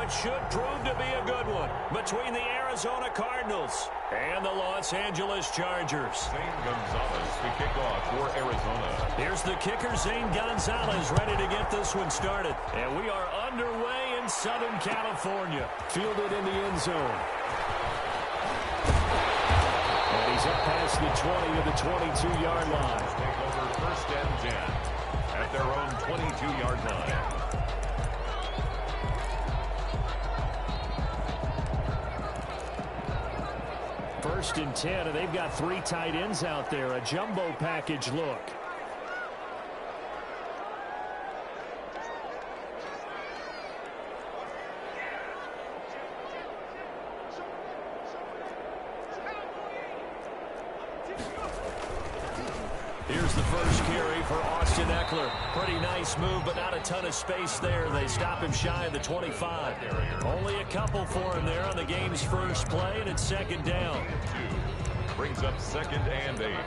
what should prove to be a good one between the Arizona Cardinals and the Los Angeles Chargers. Zane Gonzalez to kick off for Arizona. Here's the kicker, Zane Gonzalez, ready to get this one started. And we are underway in Southern California. Fielded in the end zone. And he's up past the 20 to the 22-yard line. Take over first and 10 at their own 22-yard line. First and 10, and they've got 3 tight ends out there. A jumbo package look. Here's the first carry for Austin Eckler. Pretty nice move, but not a ton of space there. They stop him shy of the 25. Only a couple for him there on the game's first play, and it's second down. Brings up second and 8.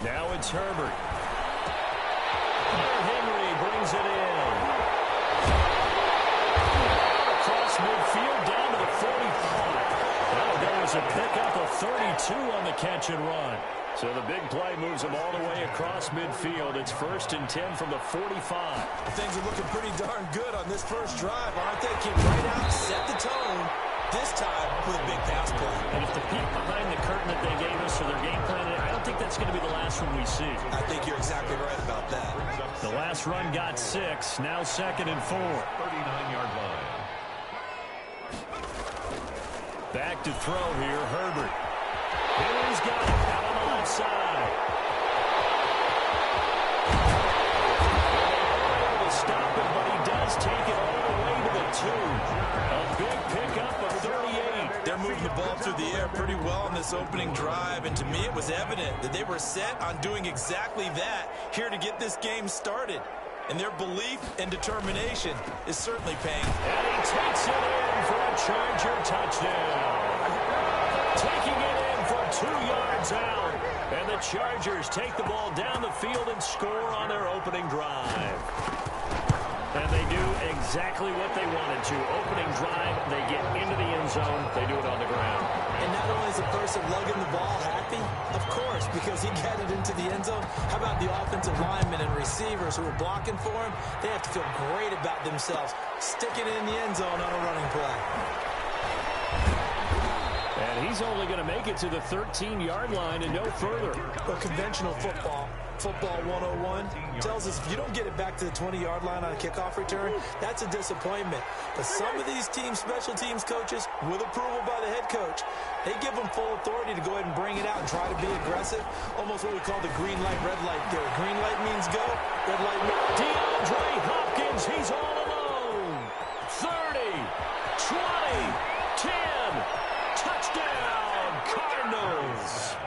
Now it's Herbert. Henry brings it in. Across midfield down to the 45. Well, there was a pickup of 32 on the catch and run. So the big play moves them all the way across midfield. It's first and 10 from the 45. Things are looking pretty darn good on this first drive, aren't they? Came right out, set the tone, this time with a big pass play. And if the peek behind the curtain that they gave us for their game plan, I don't think that's going to be the last one we see. I think you're exactly right about that. The last run got 6, now second and 4. 39-yard line. Back to throw here, Herbert. Henry's got it out on the left side. To stop it, but he does take it all the way to the 2. A big pickup of 38. They're moving the ball through the air pretty well in this opening drive, and to me it was evident that they were set on doing exactly that here to get this game started. And their belief and determination is certainly paying. And he takes it in for a Charger touchdown. Taking it in for 2 yards out. And the Chargers take the ball down the field and score on their opening drive. And they do exactly what they wanted to. Opening drive, they get into the end zone. They do it on the ground. And not only is the person lugging the ball happy, of course, because he got it into the end zone. How about the offensive linemen and receivers who are blocking for him? They have to feel great about themselves, sticking it in the end zone on a running play. And he's only going to make it to the 13-yard line and no further. But conventional football 101, tells us if you don't get it back to the 20-yard line on a kickoff return, that's a disappointment. But some of these team special teams coaches, with approval by the head coach, they give them full authority to go ahead and bring it out and try to be aggressive. Almost what we call the green light, red light theory. Green light means go, red light means... DeAndre Hopkins, he's all alone. 30, 20, 10, touchdown, Cardinals.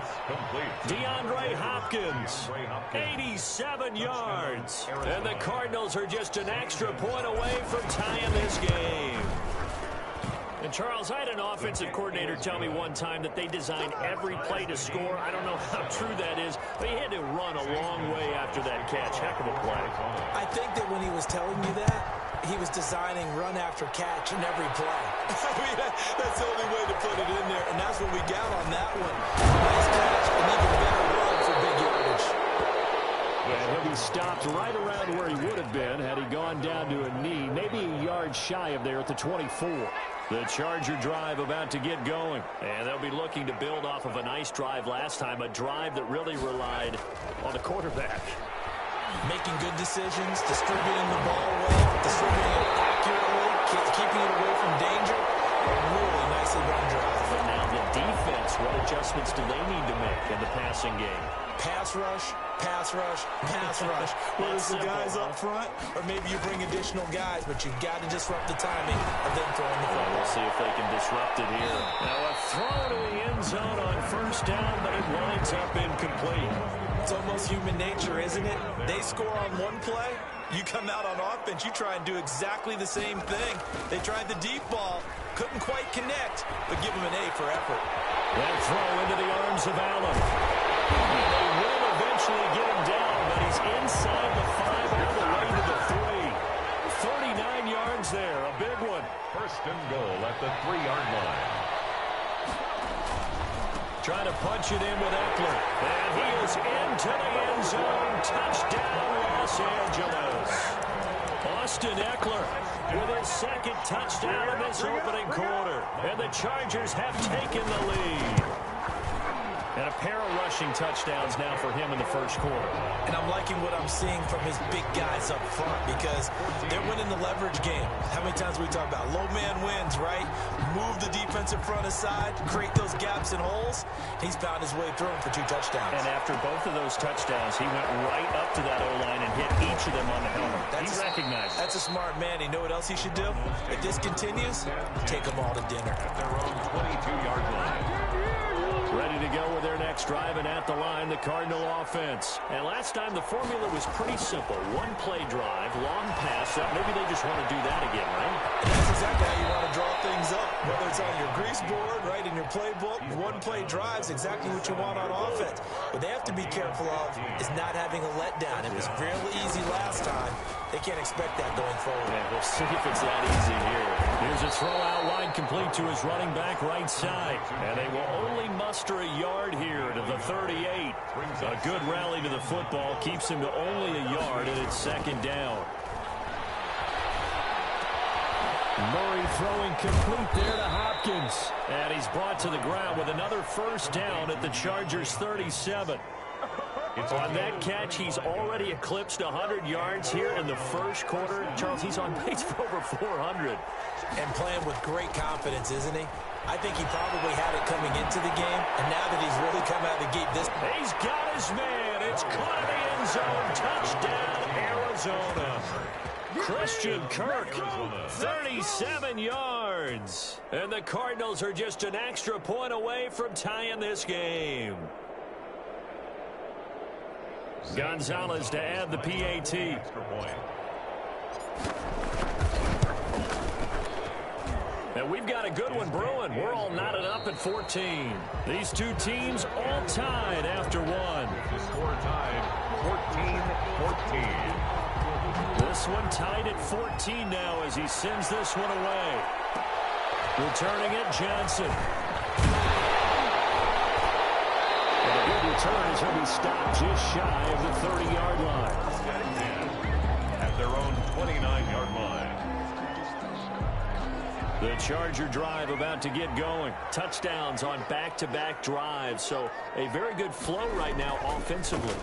DeAndre Hopkins, 87 yards. And the Cardinals are just an extra point away from tying this game. And, Charles, I had an offensive coordinator tell me one time that they design every play to score. I don't know how true that is, but he had to run a long way after that catch. Heck of a play. I think that when he was telling you that, he was designing run after catch in every play. I mean, that's the only way to put it in there, and that's what we got on that one. Nice catch, and even better run for big yardage. And he'll be stopped right around where he would have been had he gone down to a knee, maybe a yard shy of there at the 24. The Charger drive about to get going, and they'll be looking to build off of a nice drive last time, a drive that really relied on the quarterback. Making good decisions, distributing the ball well, distributing it accurately, keeping it away from danger. A really nicely run drive. But now the defense, what adjustments do they need to make in the passing game? Pass rush, pass rush, pass rush. Whether it's the guys up front, or maybe you bring additional guys, but you've got to disrupt the timing of them throwing the ball. We'll see if they can disrupt it here. Now a throw to the end zone on first down, but it winds up incomplete. It's almost human nature, isn't it? They score on one play, you come out on offense, you try and do exactly the same thing. They tried the deep ball, couldn't quite connect, but give him an A for effort. That throw into the arms of Allen. They will eventually get him down, but he's inside the 5 all the way to the 3. 39 yards there, a big one. First and goal at the 3-yard line. Trying to punch it in with Eckler. And he is into the end zone. Touchdown, Los Angeles. Austin Eckler with his second touchdown in this opening quarter. And the Chargers have taken the lead. And a pair of rushing touchdowns now for him in the first quarter. And I'm liking what I'm seeing from his big guys up front because they're winning the leverage game. How many times we talk about low man wins, right? Move the defensive front aside, create those gaps and holes. He's found his way through them for 2 touchdowns. And after both of those touchdowns, he went right up to that O-line and hit each of them on the helmet. He recognized it. That's a smart man. You know what else he should do? If this continues, take them all to dinner. At their own 22-yard line. Ready to go with their next drive, and at the line, the Cardinal offense. And last time, the formula was pretty simple. 1-play drive, long pass. Maybe they just want to do that again, right? And that's exactly how you want to draw things up. Whether it's on your grease board, right, in your playbook, 1-play drives, exactly what you want on offense. What they have to be careful of is not having a letdown. It was real easy last time. They can't expect that going forward. Yeah, we'll see if it's that easy here. Here's a throw out wide, complete to his running back right side. And they will only muster a yard here to the 38. A good rally to the football keeps him to only a yard, and it's second down. Murray throwing complete there to Hopkins. And he's brought to the ground with another first down at the Chargers' 37. On that catch, he's already eclipsed 100 yards here in the first quarter. Charles, he's on pace for over 400. And playing with great confidence, isn't he? I think he probably had it coming into the game, and now that he's really come out of the gate, he's got his man. It's caught in the end zone. Touchdown, Arizona. Christian Kirk, 37 yards. And the Cardinals are just an extra point away from tying this game. Gonzalez to add the PAT. And we've got a good one brewing. We're all knotted up at 14. These two teams all tied after one. The score tied 14-14. This one tied at 14 now as he sends this one away. Returning it, Johnson. Return is going to be stopped just shy of the 30-yard line. At their own 29-yard line. The Charger drive about to get going. Touchdowns on back-to-back drives, so a very good flow right now offensively.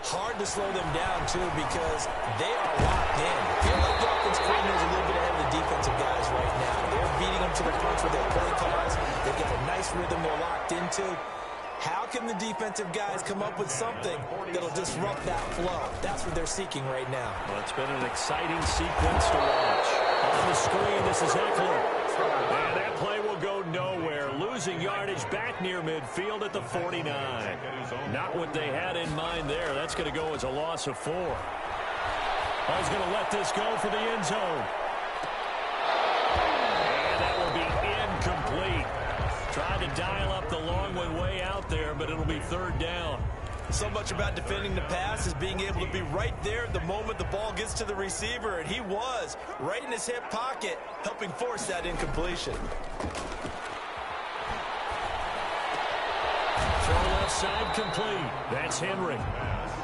Hard to slow them down, too, because they are locked in. I feel like the offense coordinator is a little bit ahead of the defensive guys right now. They're beating them to the punch with their play calls. They get a nice rhythm they're locked into. How can the defensive guys come up with something that'll disrupt that flow? That's what they're seeking right now. Well, it's been an exciting sequence to watch. On the screen, this is Eckler. And that play will go nowhere. Losing yardage back near midfield at the 49. Not what they had in mind there. That's going to go as a loss of 4. He's going to let this go for the end zone. And that will be incomplete. Tried to dial up the long way out there, but it'll be third down. So much about defending the pass is being able to be right there at the moment the ball gets to the receiver, and he was right in his hip pocket, helping force that incompletion. Throw left side complete. That's Henry.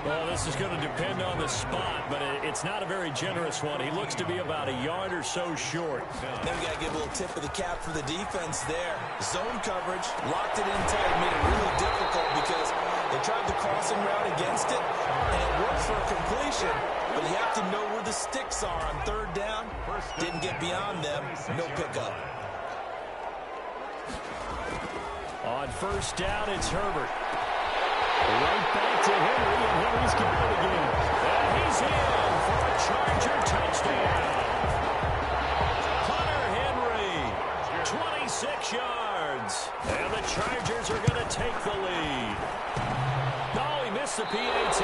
Well, this is going to depend on the spot, but it's not a very generous one. He looks to be about a yard or so short. Then we got to give a little tip of the cap for the defense there. Zone coverage, locked it in tight, made it really difficult because they tried the crossing route against it, and it worked for a completion, but you have to know where the sticks are on third down. Didn't get beyond them, no pickup. On first down, it's Herbert. Right back to Henry, and Henry's got it again. And he's in for a Charger touchdown. Hunter Henry, 26 yards. And the Chargers are going to take the lead. Oh, he missed the PAT.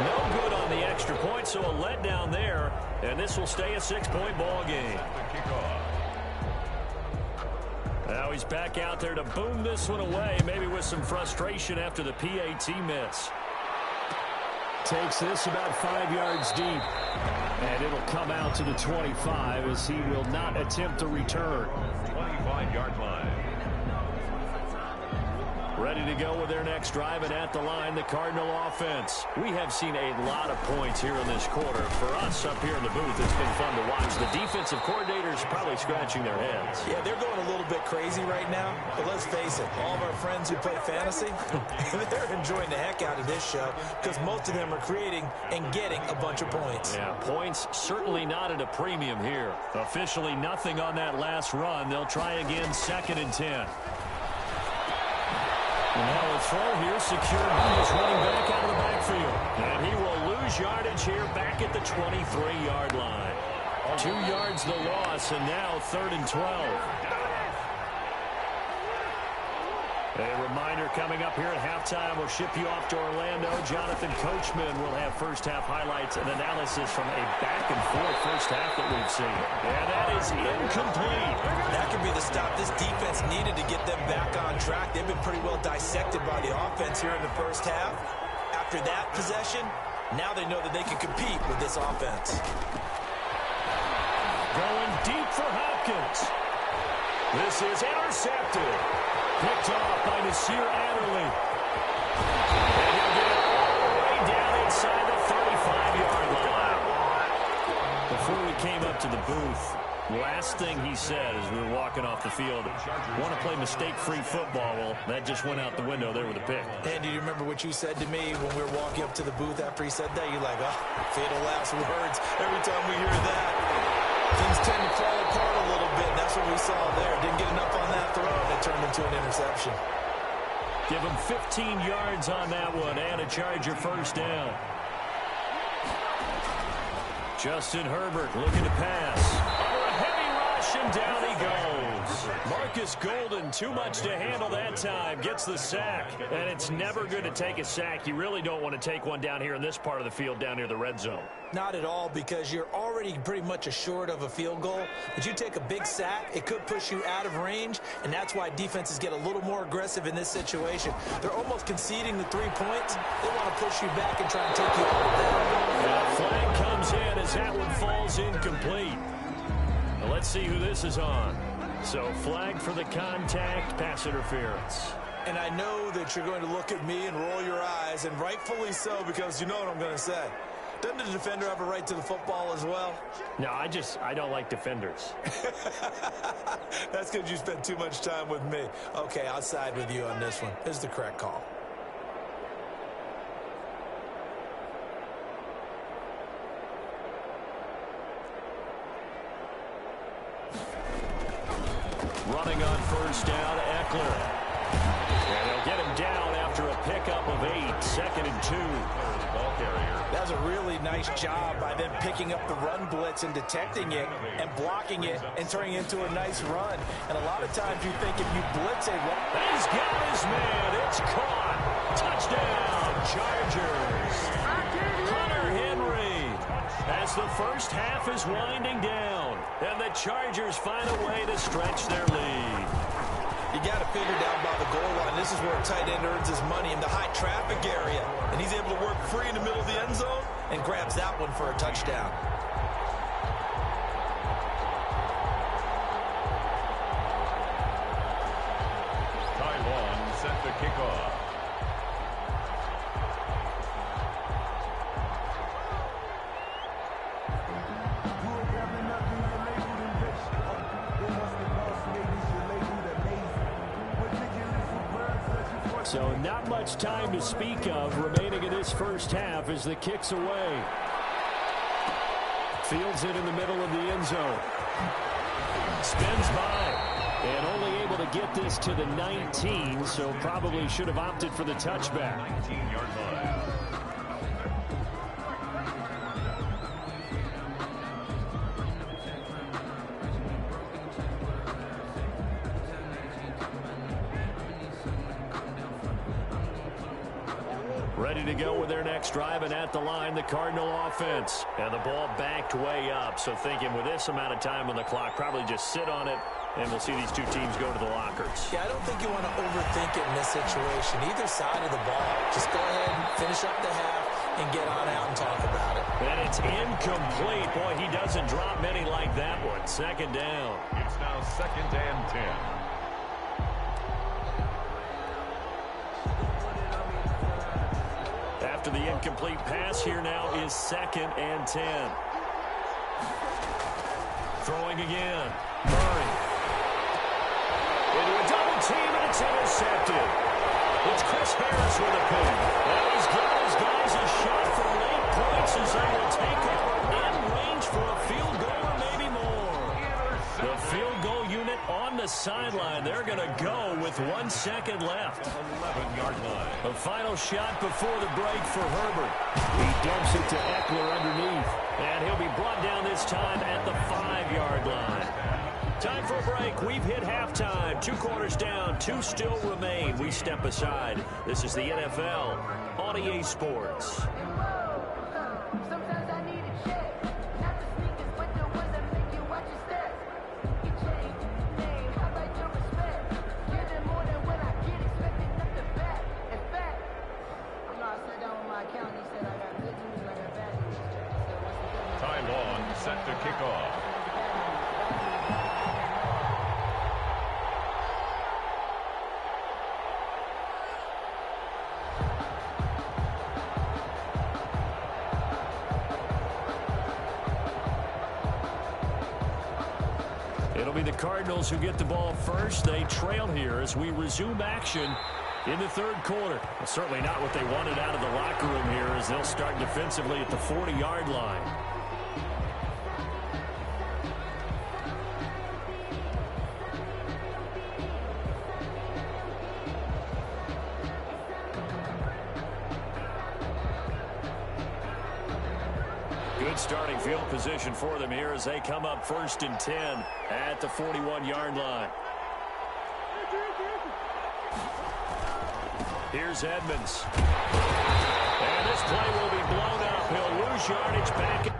No good on the extra point, so a letdown there. And this will stay a 6-point ball game. Now he's back out there to boom this one away, maybe with some frustration after the PAT miss. Takes this about 5 yards deep. And it'll come out to the 25 as he will not attempt to return. 25-yard line. Ready to go with their next drive, and at the line, the Cardinal offense. We have seen a lot of points here in this quarter. For us up here in the booth, it's been fun to watch. The defensive coordinators probably scratching their heads. Yeah, they're going a little bit crazy right now. But let's face it, all of our friends who play fantasy, they're enjoying the heck out of this show because most of them are creating and getting a bunch of points. Yeah, points certainly not at a premium here. Officially nothing on that last run. They'll try again, 2nd and 10. Now a throw here secured by his running back out of the backfield. And he will lose yardage here back at the 23-yard line. 2 yards the loss, and now 3rd and 12. A reminder coming up here at halftime. We'll ship you off to Orlando. Jonathan Coachman will have first-half highlights and analysis from a back-and-forth first half that we've seen. And that is incomplete. That could be the stop this defense needed to get them back on track. They've been pretty well dissected by the offense here in the first half. After that possession, now they know that they can compete with this offense. Going deep for Hopkins. This is intercepted. Picked off by Nasir Adderley. And he'll get it all the way down inside the 35-yard line. Before we came up to the booth, last thing he said as we were walking off the field, want to play mistake-free football. Well, that just went out the window there with a pick. And do you remember what you said to me when we were walking up to the booth after he said that? You're like, oh, fatal last words. Every time we hear that, things tend to fall apart a little bit. That's what we saw there. Didn't get enough on that throw, and it turned into an interception. Give him 15 yards on that one and a Charger first down. Justin Herbert looking to pass. Under a heavy rush, and down he goes. Marcus Golden, too much to handle that time, gets the sack. And it's never good to take a sack. You really don't want to take one down here in this part of the field, down near the red zone. Not at all, because you're already pretty much assured of a field goal. But you take a big sack, it could push you out of range, and that's why defenses get a little more aggressive in this situation. They're almost conceding the 3 points. They want to push you back and try and take you out of there. That flag comes in as that one falls incomplete. Now let's see who this is on. So flag for the contact, pass interference. And I know that you're going to look at me and roll your eyes, and rightfully so, because you know what I'm going to say. Doesn't the defender have a right to the football as well? No, I don't like defenders. That's because you spent too much time with me. Okay, I'll side with you on this one. This is the correct call. Running on first down, Eckler. And they'll get him down after a pickup of 8, 2nd and 2. That's a really nice job by them picking up the run blitz and detecting it and blocking it and turning it into a nice run. And a lot of times you think if you blitz it, he's got his man. It's caught. Touchdown, Chargers. Hunter Henry. As the first half is winding down, and the Chargers find a way to stretch their lead. You got to figure down by the goal line. This is where a tight end earns his money in the high traffic area. And he's able to work free in the middle of the end zone and grabs that one for a touchdown. Taiwan set the kickoff. So not much time to speak of remaining in this first half as the kick's away. Fields it in the middle of the end zone. Spins by. And only able to get this to the 19, so probably should have opted for the touchback. 19-yard line. Ready to go with their next drive, and at the line, the Cardinal offense. And the ball backed way up, so thinking with this amount of time on the clock, probably just sit on it And we'll see these two teams go to the lockers. Yeah, I don't think you want to overthink it in this situation. Either side of the ball. Just go ahead and finish up the half and get on out and talk about it. And it's incomplete. Boy, he doesn't drop many like that one. Second down. It's now 2nd and 10. After the incomplete pass, here now is 2nd and 10. Throwing again. Murray. Into a double team, and it's intercepted. It's Chris Harris with a pick. And he's got his guys a shot for late points as they will take over in range for a field goal or maybe more. The field goal unit on the sideline. They're going to go with 1 second left. 11-yard line. A final shot before the break for Herbert. He dumps it to Eckler underneath. And he'll be brought down this time at the 5-yard line. Time for a break. We've hit halftime. 2 quarters down. 2 still remain. We step aside. This is the NFL on EA Sports. Ty Long set to kick off. It'll be the Cardinals who get the ball first. They trail here as we resume action in the 3rd quarter. Well, certainly not what they wanted out of the locker room here as they'll start defensively at the 40-yard line. Good starting field position for them here as they come up 1st and 10 at the 41-yard line. Here's Edmonds. And this play will be blown up. He'll lose yardage back.